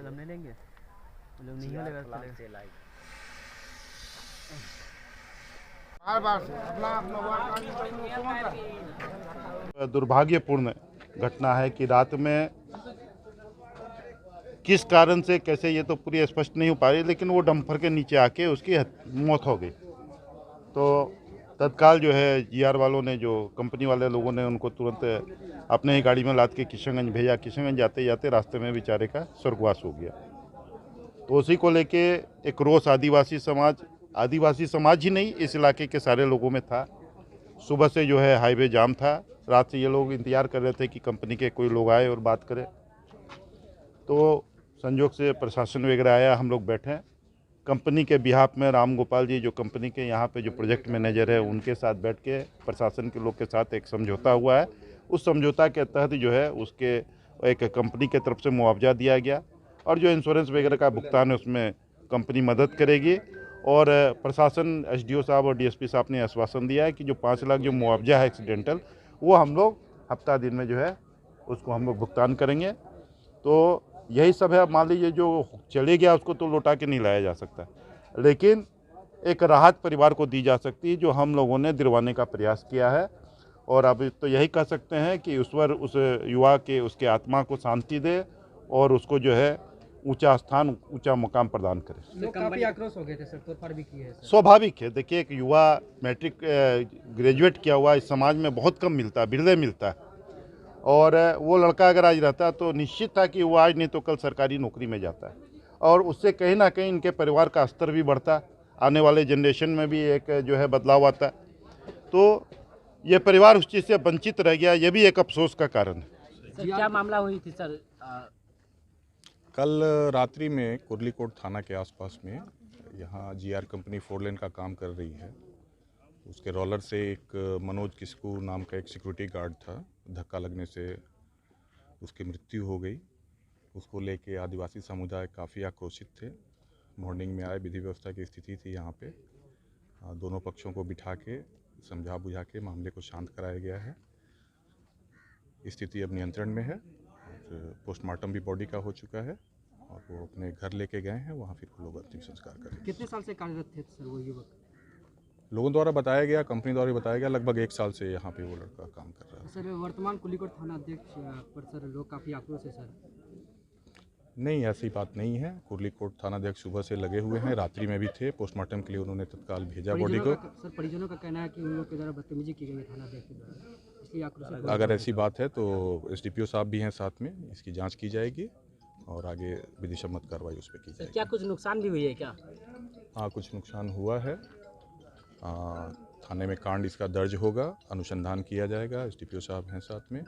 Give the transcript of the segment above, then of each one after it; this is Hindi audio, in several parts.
हम नहीं लेंगे, वो लोग नहीं लेगा तो चलेगा। दुर्भाग्यपूर्ण घटना है कि रात में किस कारण से कैसे ये तो पूरी स्पष्ट नहीं हो पा रही, लेकिन वो डंपर के नीचे आके उसकी मौत हो गई। तो तत्काल जो है जीआर वालों ने, जो कंपनी वाले लोगों ने, उनको तुरंत अपने ही गाड़ी में लाद के किशनगंज भेजा। किशनगंज जाते जाते रास्ते में बेचारे का स्वर्गवास हो गया। तो उसी को लेके एक रोष आदिवासी समाज ही नहीं, इस इलाके के सारे लोगों में था। सुबह से जो है हाईवे जाम था। रात से ये लोग इंतजार कर रहे थे कि कंपनी के कोई लोग आए और बात करें। तो संजोग से प्रशासन वगैरह आया, हम लोग बैठे। कंपनी के बिहाफ में राम गोपाल जी, जो कंपनी के यहाँ पे जो प्रोजेक्ट मैनेजर है, उनके साथ बैठ के प्रशासन के लोग के साथ एक समझौता हुआ है। उस समझौता के तहत जो है उसके एक कंपनी के तरफ से मुआवजा दिया गया, और जो इंश्योरेंस वगैरह का भुगतान है उसमें कंपनी मदद करेगी। और प्रशासन, एसडीओ साहब और डीएसपी साहब ने आश्वासन दिया है कि जो 5 लाख जो मुआवजा है एक्सीडेंटल, वो हम लोग हफ्ता दिन में जो है उसको हम लोग भुगतान करेंगे। तो यही सब है। अब मान लीजिए जो चले गया उसको तो लौटा के नहीं लाया जा सकता, लेकिन एक राहत परिवार को दी जा सकती है, जो हम लोगों ने दिलवाने का प्रयास किया है। और अब तो यही कह सकते हैं कि ईश्वर उस युवा के, उसके आत्मा को शांति दे और उसको जो है ऊंचा स्थान, ऊंचा मुकाम प्रदान करे। लोग काफी आक्रोश हो गए थे सर, तोड़फाड़ भी की है सर। स्वाभाविक है। देखिए, एक युवा मैट्रिक ग्रेजुएट किया हुआ इस समाज में बहुत कम मिलता है, बिरले मिलता है। और वो लड़का अगर आज रहता तो निश्चित था कि वो आज नहीं तो कल सरकारी नौकरी में जाता है, और उससे कहीं ना कहीं इनके परिवार का स्तर भी बढ़ता, आने वाले जनरेशन में भी एक जो है बदलाव आता। तो ये परिवार उस चीज़ से वंचित रह गया, ये भी एक अफसोस का कारण है। सर क्या मामला हुई थी सर? कल रात्रि में कुर्लीकोट थाना के आसपास में यहाँ जीआर कंपनी 4 लेन का काम कर रही है। उसके रोलर से एक मनोज किस्कू नाम का एक सिक्योरिटी गार्ड था, धक्का लगने से उसकी मृत्यु हो गई। उसको लेके आदिवासी समुदाय काफ़ी आक्रोशित थे। मॉर्निंग में आए, विधि व्यवस्था की स्थिति थी यहाँ पे। दोनों पक्षों को बिठा के समझा बुझा के मामले को शांत कराया गया है। स्थिति अब नियंत्रण में है। पोस्टमार्टम भी बॉडी का हो चुका है और वो अपने घर लेके गए हैं, वहाँ फिर वो लोग अंतिम संस्कार करेंगे। कितने साल से कार्यरत थे सर वो युवक? लोगों द्वारा बताया गया, कंपनी द्वारा बताया गया, लगभग 1 साल से यहाँ पे वो लड़का काम कर रहा है। सर वर्तमान कुर्लीकोट थाना अध्यक्ष पर सर लोग काफी आक्रोश है सर। नहीं, ऐसी बात नहीं है। कुर्लीकोट थाना अध्यक्ष सुबह से लगे हुए हैं, रात्रि में भी थे। पोस्टमार्टम के लिए उन्होंने तत्काल भेजा बॉडी को। सर परिजनों का कहना है कि उन लोग के द्वारा बदतमीजी की गई है थाना अध्यक्ष के द्वारा, इसलिए आक्रोश। अगर ऐसी बात है तो एसडीपीओ साहब भी हैं साथ में, इसकी जांच की जाएगी और आगे विधि सम्मत कार्रवाई उस पर की जाएगी। क्या कुछ नुकसान भी हुई है क्या? हाँ, कुछ नुकसान हुआ है। थाने में कांड इसका दर्ज होगा, अनुसंधान किया जाएगा। एसडीपीओ साहब हैं साथ में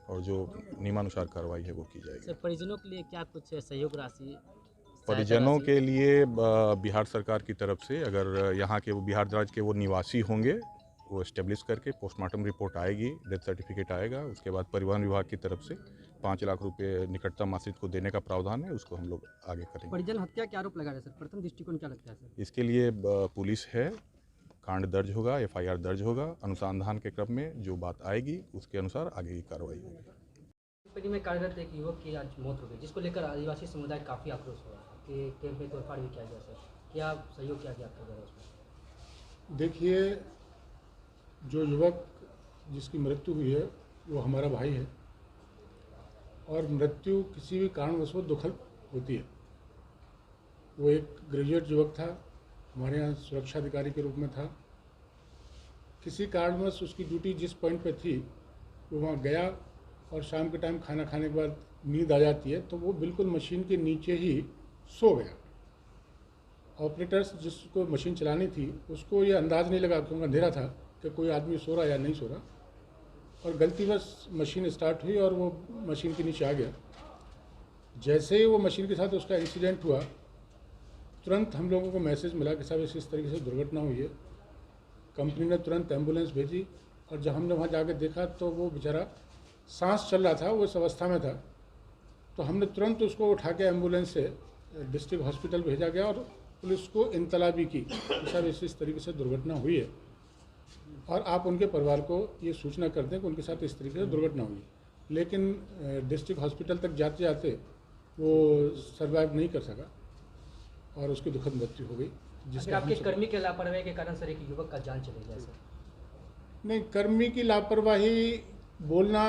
और जो नियमानुसार कार्रवाई है वो की जाएगी। सर परिजनों के लिए क्या कुछ सहयोग राशि? परिजनों के लिए बिहार सरकार की तरफ से, अगर यहाँ के वो बिहार राज्य के वो निवासी होंगे, वो एस्टेब्लिश करके पोस्टमार्टम रिपोर्ट आएगी, डेथ सर्टिफिकेट आएगा, उसके बाद परिवहन विभाग की तरफ से 5 लाख रुपए निकटतम आश्रित को देने का प्रावधान है, उसको हम लोग आगे करेंगे। परिजन हत्या के आरोप लगा रहे सर, प्रथम दृष्टिकोण क्या लगता है सर? इसके लिए पुलिस है, कांड दर्ज होगा, एफआईआर दर्ज होगा। अनुसंधान के क्रम में जो बात आएगी उसके अनुसार आगे की कार्रवाई होगी। कंपनी में कार्यरत एक युवक की आज मौत हो गई, जिसको लेकर आदिवासी समुदाय काफ़ी आक्रोश हुआ कि कैंप में तोड़फाड़ भी किया गया सर, क्या सहयोग किया गया आपके द्वारा उसमें? देखिए, जो युवक जिसकी मृत्यु हुई है वो हमारा भाई है, और मृत्यु किसी भी कारणवश दुखद होती है। वो एक ग्रेजुएट युवक था, हमारे यहाँ सुरक्षा अधिकारी के रूप में था। किसी कारणवश उसकी ड्यूटी जिस पॉइंट पे थी वो वहाँ गया, और शाम के टाइम खाना खाने के बाद नींद आ जाती है तो वो बिल्कुल मशीन के नीचे ही सो गया। ऑपरेटर्स जिसको मशीन चलानी थी उसको ये अंदाज़ नहीं लगा, क्योंकि अंधेरा था, कि कोई आदमी सो रहा या नहीं सो रहा, और गलतीवश मशीन स्टार्ट हुई और वो मशीन के नीचे आ गया। जैसे ही वो मशीन के साथ उसका इंसिडेंट हुआ, तुरंत हम लोगों को मैसेज मिला कि साहब इस तरीके से दुर्घटना हुई है। कंपनी ने तुरंत एम्बुलेंस भेजी, और जब हमने वहाँ जाकर देखा तो वो बेचारा सांस चल रहा था, वो इस अवस्था में था। तो हमने तुरंत उसको उठा के एम्बुलेंस से डिस्ट्रिक्ट हॉस्पिटल भेजा गया, और पुलिस को इत्तला भी की कि साहब इस तरीके से दुर्घटना हुई है, और आप उनके परिवार को ये सूचना कर दें कि उनके साथ इस तरीके से दुर्घटना हुई। लेकिन डिस्ट्रिक्ट हॉस्पिटल तक जाते जाते वो सर्वाइव नहीं कर सका और उसकी दुखद मृत्यु हो गई। अगर आपके कर्मी के लापरवाही के कारण सर एक युवक का जान चले गया सर? नहीं, कर्मी की लापरवाही बोलना,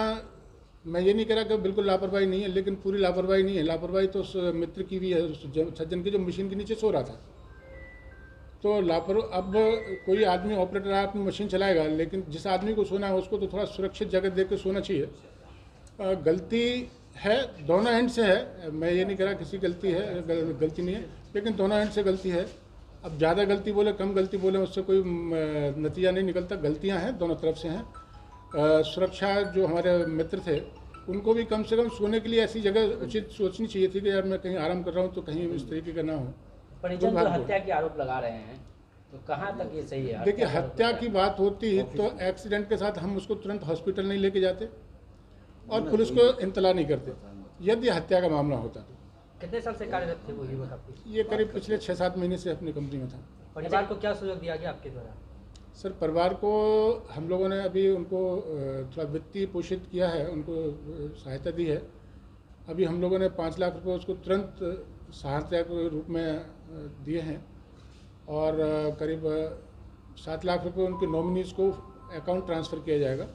मैं ये नहीं कह रहा कि बिल्कुल लापरवाही नहीं है, लेकिन पूरी लापरवाही नहीं है। लापरवाही तो उस मित्र की भी है, उस सज्जन की जो मशीन के नीचे सो रहा था। तो अब कोई आदमी ऑपरेटर अपनी मशीन चलाएगा, लेकिन जिस आदमी को सोना है उसको तो थोड़ा सुरक्षित जगह देख के सोना चाहिए। गलती है, दोनों एंड से है, मैं ये नहीं कह रहा किसी गलती है, गलती नहीं है, लेकिन दोनों एंड से गलती है। अब ज़्यादा गलती बोले कम गलती बोले उससे कोई नतीजा नहीं निकलता, गलतियां हैं दोनों तरफ से हैं। सुरक्षा जो हमारे मित्र थे उनको भी कम से कम सोने के लिए ऐसी जगह उचित सोचनी चाहिए थी कि यार मैं कहीं आराम कर रहा हूँ तो कहीं इस तरीके का ना हो। परिजन तो हत्या के आरोप लगा रहे हैं, तो कहाँ तक ये सही है? देखिए, हत्या की बात होती तो एक्सीडेंट के साथ हम उसको तुरंत हॉस्पिटल नहीं लेके जाते और पुलिस को इत्तला नहीं करते, यदि हत्या का मामला होता तो। कितने साल से कार्यरत थे वो युवक आपके? ये करीब पिछले 6-7 महीने से अपनी कंपनी में था। परिवार को क्या सहयोग दिया गया आपके द्वारा? सर, परिवार को हम लोगों ने अभी उनको थोड़ा वित्तीय पोषित किया है, उनको सहायता दी है। अभी हम लोगों ने 5 लाख रुपए उसको तुरंत सहायता के रूप में दिए हैं और करीब 7 लाख रुपए उनके नॉमिनीज़ को अकाउंट ट्रांसफ़र किया जाएगा।